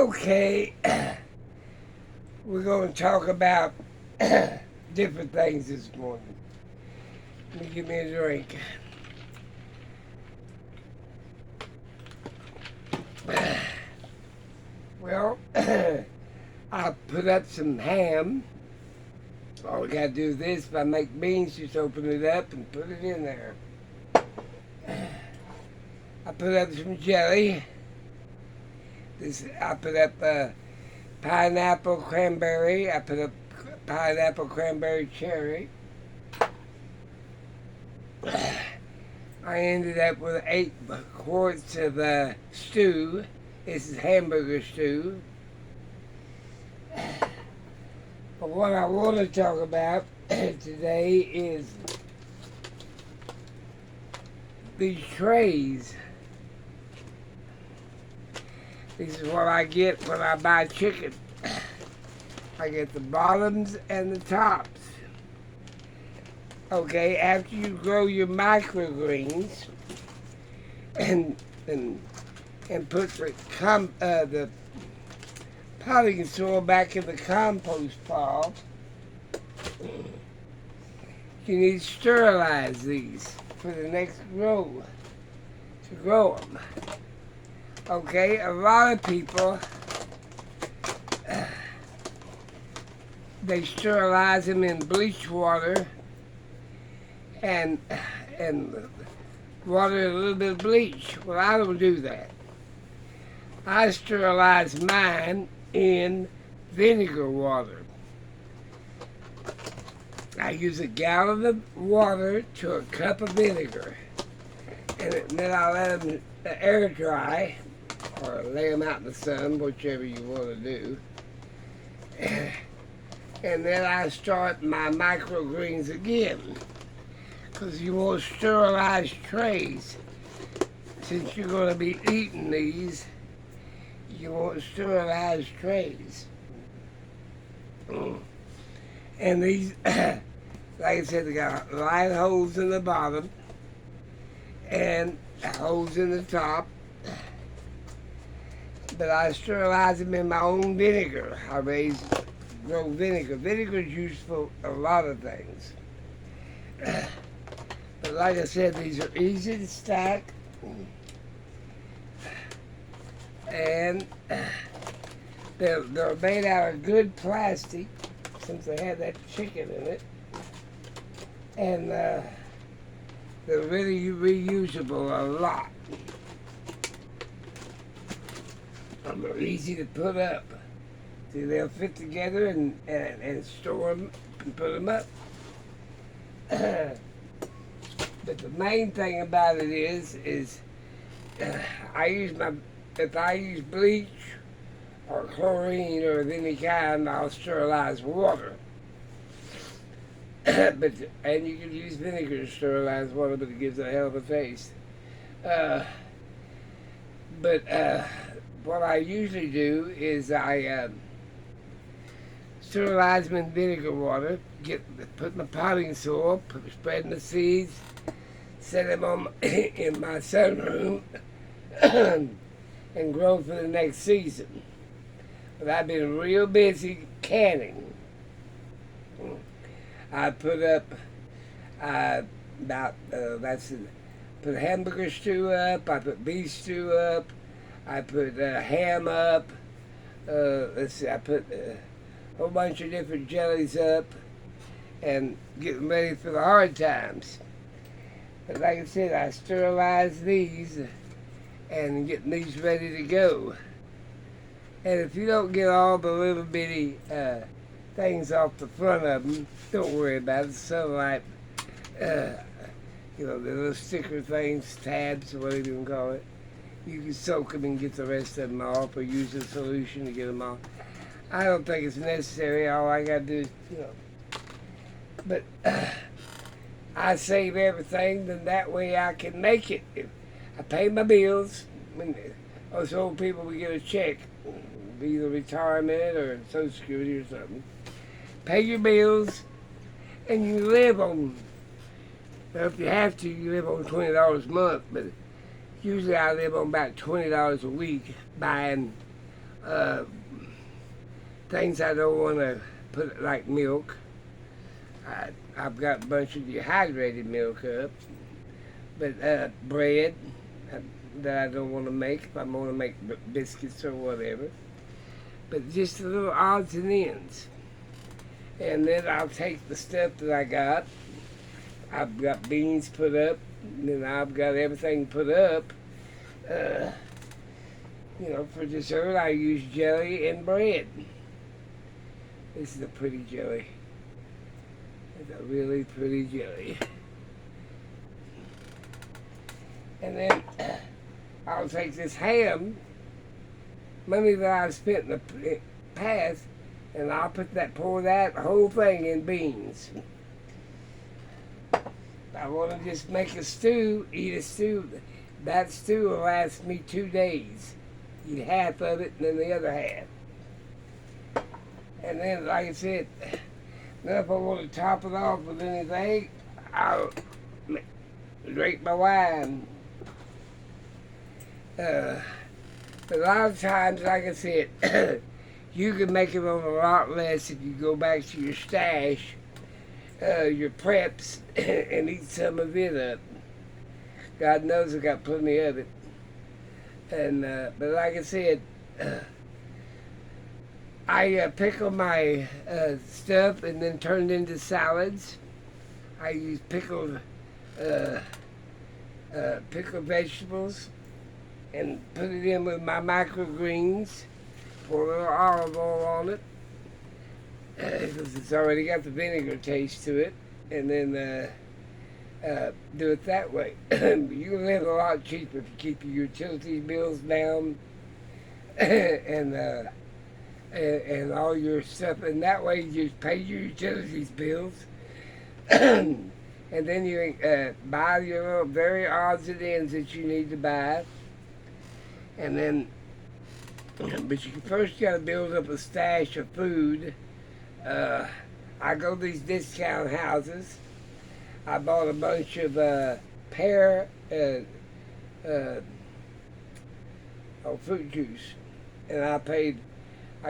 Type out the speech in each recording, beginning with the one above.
Okay, we're going to talk about different things this morning. Let me give me a drink. Well, I put up some ham. All we got to do is this. If I make beans, just open it up and put it in there. I put up some jelly. I put up pineapple cranberry. I put up pineapple cranberry cherry. I ended up with 8 quarts of stew. This is hamburger stew. But what I want to talk about today is these trays. This is what I get when I buy chicken. I get the bottoms and the tops. Okay, after you grow your microgreens and put the potting soil back in the compost pile, you need to sterilize these for the next grow to grow them. Okay, a lot of people they sterilize them in bleach water and water a little bit of bleach. Well, I don't do that. I sterilize mine in vinegar water. I use a gallon of water to a cup of vinegar, and then I let them air dry or lay them out in the sun, whichever you want to do. And then I start my microgreens again, because you want sterilized trays. Since you're going to be eating these, you want sterilized trays. And these, like I said, they got light holes in the bottom and holes in the top. But I sterilize them in my own vinegar. I grow vinegar. Vinegar is used for a lot of things. But like I said, these are easy to stack. And they're made out of good plastic, since they have that chicken in it. And they're really reusable a lot. And they're easy to put up. See, they'll fit together and store them and put them up. But the main thing about it is if I use bleach or chlorine or of any kind, I'll sterilize water. And you can use vinegar to sterilize water, but it gives a hell of a taste. What I usually do is I sterilize them in vinegar water, put my potting soil, spread the seeds, set them in my sunroom, and grow for the next season. But I've been real busy canning. I put up put hamburger stew up, I put beef stew up, I put ham up, I put a whole bunch of different jellies up and get them ready for the hard times. But like I said, I sterilize these and getting these ready to go. And if you don't get all the little bitty things off the front of them, don't worry about it. Sunlight, the little sticker things, tabs, or whatever you can call it. You can soak them and get the rest of them off, or use a solution to get them off. I don't think it's necessary. All I got to do is, But I save everything, then that way I can make it. I pay my bills. Most old people, we get a check, either retirement or Social Security or something. Pay your bills, and you live on. Well, if you have to, you live on $20 a month, but usually I live on about $20 a week, buying Uh, things I don't want to put, like milk. I've got a bunch of dehydrated milk up, but bread that I don't want to make if I want to make biscuits or whatever. But just the little odds and ends. And then I'll take the stuff that I got. I've got beans put up, and then I've got everything put up. Uh, for dessert, I use jelly and bread. This is a pretty jelly. It's a really pretty jelly. And then I'll take this ham, money that I've spent in the past, and I'll pour that whole thing in beans. I want to just make a stew, eat a stew. That stew will last me 2 days. Eat half of it and then the other half. And then, like I said, then if I want to top it off with anything, I'll drink my wine. But a lot of times, like I said, you can make it on a lot less if you go back to your stash, your preps, and eat some of it up. God knows I got plenty of it. And but like I said, I pickle my stuff and then turn it into salads. I use pickled vegetables and put it in with my microgreens. Pour a little olive oil on it because it's already got the vinegar taste to it, and then do it that way. You can live a lot cheaper if you keep your utility bills down and all your stuff, and that way you just pay your utilities bills and then you buy your little very odds and ends that you need to buy, and then but you first got to build up a stash of food. I go to these discount houses. I bought a bunch of pear fruit juice, and I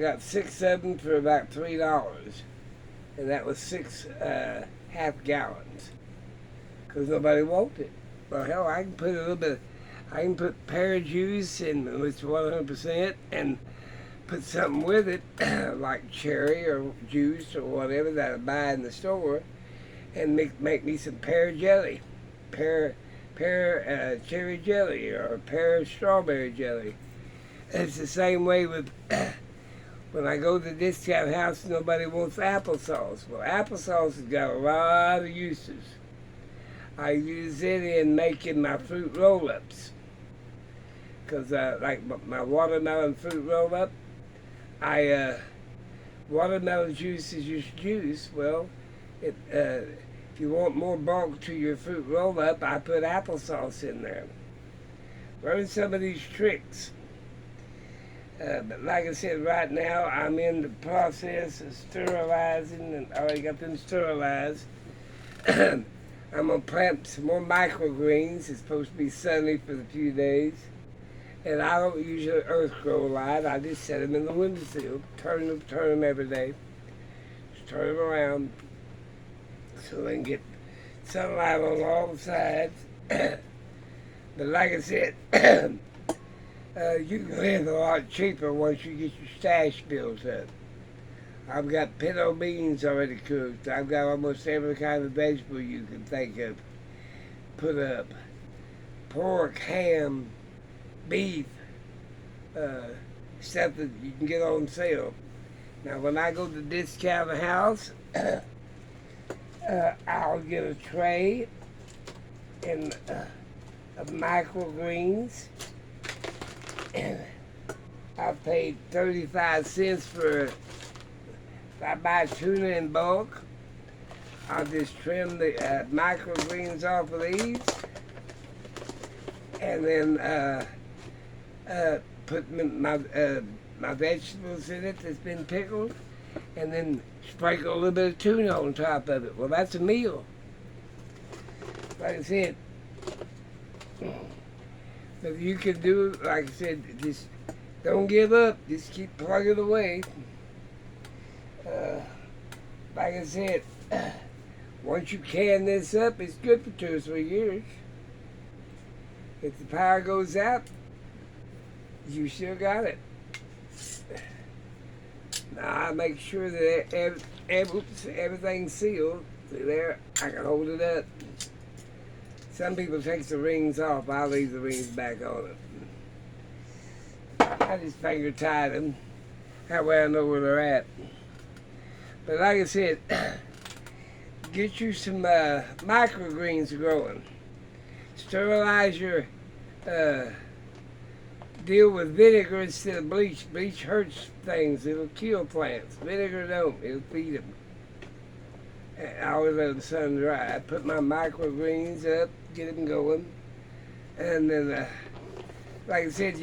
got 6 of them for about $3, and that was 6 half gallons, because nobody wanted it. Well, hell, I can put pear juice in, which 100%, and put something with it, like cherry or juice or whatever that I buy in the store, and make me some pear jelly, pear cherry jelly, or pear strawberry jelly. It's the same way with when I go to the discount house, nobody wants applesauce. Well, applesauce has got a lot of uses. I use it in making my fruit roll-ups, because like my watermelon fruit roll-up, watermelon juice is just juice. Well, if you want more bulk to your fruit roll-up, I put applesauce in there. Learn some of these tricks. But like I said, right now I'm in the process of sterilizing, and I already got them sterilized. I'm going to plant some more microgreens. It's supposed to be sunny for a few days. And I don't usually earth grow light. I just set them in the windowsill, turn them every day. Just turn them around so they can get sunlight on all sides. But like I said, you can live a lot cheaper once you get your stash built up. I've got pinto beans already cooked. I've got almost every kind of vegetable you can think of put up. Pork, ham, beef, stuff that you can get on sale. Now, when I go to the discount house, I'll get a tray and of microgreens, and I paid 35 cents for. If I buy tuna in bulk, I'll just trim the microgreens off of these, and then put my vegetables in it that's been pickled, and then sprinkle a little bit of tuna on top of it. Well, that's a meal. Like I said, but you can do, like I said, just Don't give up. Just keep plugging away. Like I said, once you can this up, it's good for 2 or 3 years. If the power goes out, you still got it. Now I make sure that everything's sealed. See there, I can hold it up. Some people take the rings off. I'll leave the rings back on it. I just finger tie them. That way I know where they're at. But like I said, get you some microgreens growing. Sterilize your deal with vinegar instead of bleach. Bleach hurts things. It'll kill plants. Vinegar don't. It'll feed them. And I always let them sun dry. I put my microgreens up, get them going. And then, like I said,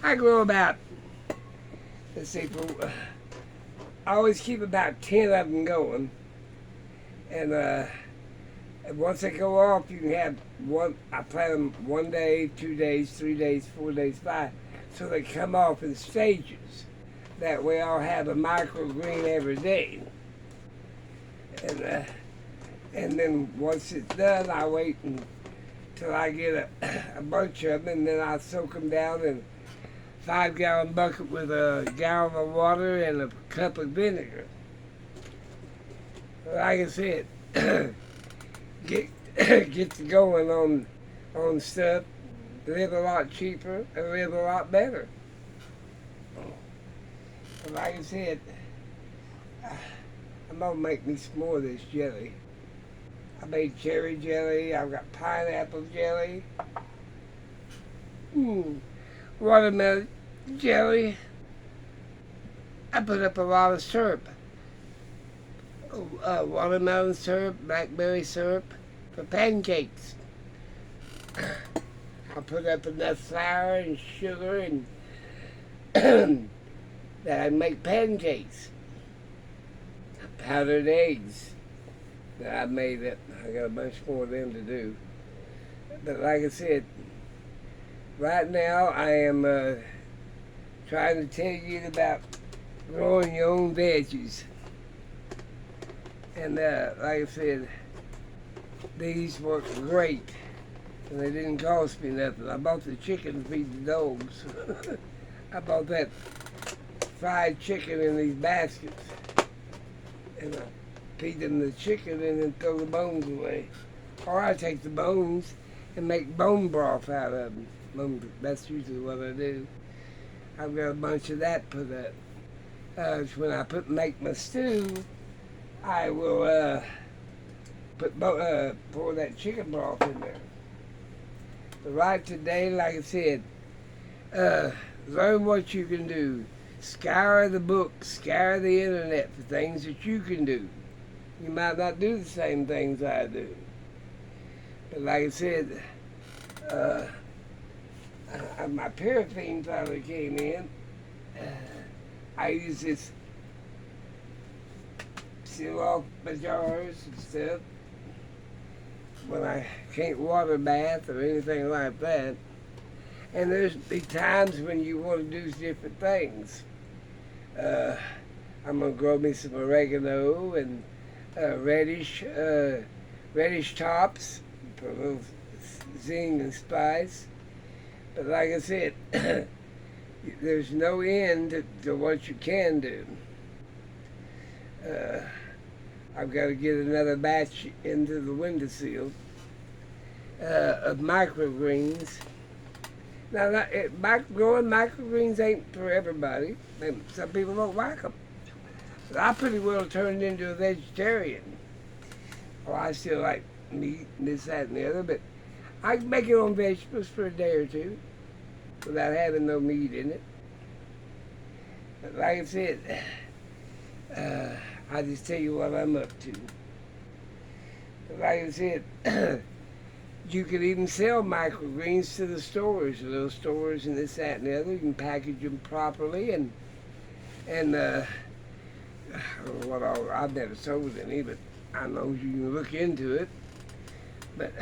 I grow about, let's see, I always keep about 10 of them going. And once they go off, you can have one. I plant them 1 day, 2 days, 3 days, 4 days, 5. So they come off in stages. That way I'll have a microgreen every day. And then once it's done, I wait until I get a bunch of them, and then I soak them down in a 5-gallon bucket with a gallon of water and a cup of vinegar. Like I said, get to going on stuff, live a lot cheaper, and live a lot better. Like I said, I'm gonna make me some more of this jelly. I made cherry jelly. I've got pineapple jelly. Watermelon jelly. I put up a lot of syrup. Watermelon syrup, blackberry syrup for pancakes. I put up enough flour and sugar and that I make pancakes. Powdered eggs that I made up. I got a bunch more of them to do. But like I said, right now I am trying to tell you about growing your own veggies. And like I said, these work great. And they didn't cost me nothing. I bought the chicken to feed the dogs. I bought that fried chicken in these baskets. And I feed them the chicken and then throw the bones away. Or I take the bones and make bone broth out of them. That's usually what I do. I've got a bunch of that put up. When I make my stew, I will pour that chicken broth in there. But right today, like I said, learn what you can do. Scour the book, scour the internet for things that you can do. You might not do the same things I do. But like I said, my paraffin finally came in. I use this seal off my jars and stuff when I can't water bath or anything like that. And there's be times when you want to do different things. I'm gonna grow me some oregano and reddish tops for a little zing and spice. But like I said, there's no end to what you can do. I've got to get another batch into the windowsill of microgreens. Now, growing microgreens ain't for everybody. Some people don't like them. But I pretty well turned into a vegetarian. Well, I still like meat and this, that, and the other, but I can make it on vegetables for a day or two without having no meat in it. But like I said, I just tell you what I'm up to. But like I said, you could even sell microgreens to the stores, little stores and this, that, and the other. You can package them properly and I've never sold any, but I know you can look into it. But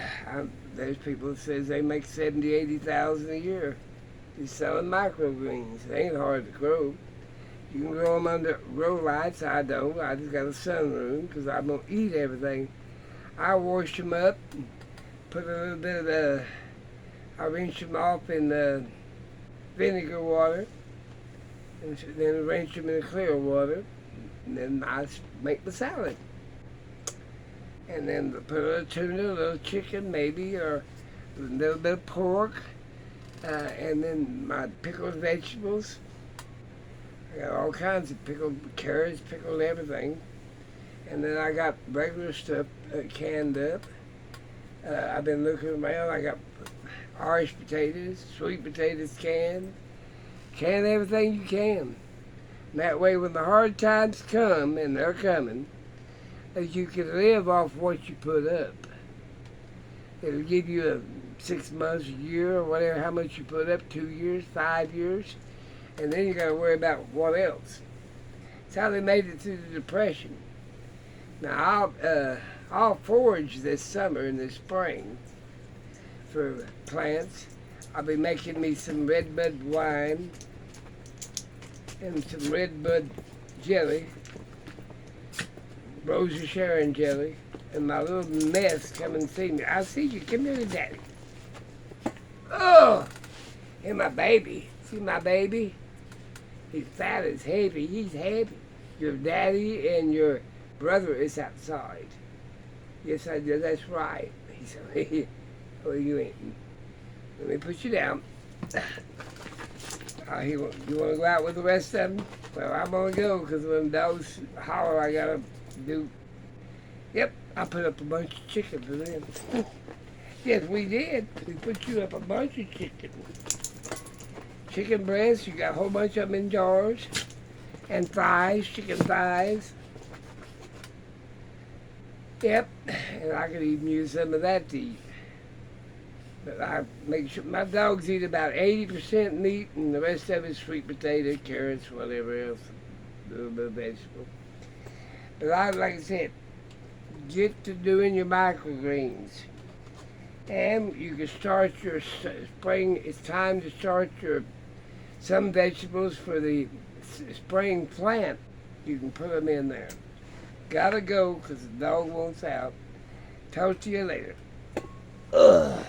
there's people that says they make $70,000, $80,000 a year is selling microgreens. They ain't hard to grow. You can grow them under grow lights. I don't. I just got a sunroom because I'm going to eat everything. I wash them up, put a little bit of I rinse them off in vinegar water, and then rinse them in clear water, and then I make the salad. And then put a little tuna, a little chicken maybe, or a little bit of pork, and then my pickled vegetables. I got all kinds of pickled carrots, pickled everything. And then I got regular stuff canned up. I've been looking around. I got Irish potatoes, sweet potatoes canned. Can everything you can. And that way when the hard times come, and they're coming, you can live off what you put up. It'll give you 6 months, a year, or whatever, how much you put up, 2 years, 5 years, and then you got to worry about what else. It's how they made it through the Depression. Now, I'll forage this summer and this spring for plants. I'll be making me some redbud wine and some redbud jelly, Rose of Sharon jelly, and my little mess come and see me. I see you. Come here to Daddy. Oh, and my baby. See my baby? He's fat as heavy. He's heavy. Your daddy and your brother is outside. Yes, I do. That's right. He said, oh, you ain't. Let me put you down. You want to go out with the rest of them? Well, I'm going to go because when dogs holler, I got to do. Yep, I put up a bunch of chicken for them. Yes, we did. We put you up a bunch of chicken. Chicken breasts, you got a whole bunch of them in jars. And thighs, chicken thighs. Yep, and I could even use some of that to eat. But I make sure my dogs eat about 80% meat and the rest of it sweet potato, carrots, whatever else, a little bit of vegetable. But like I said, get to doing your microgreens. And you can start your spring, it's time to start some vegetables for the spring plant. You can put them in there. Gotta go because the dog wants out. Talk to you later. Ugh.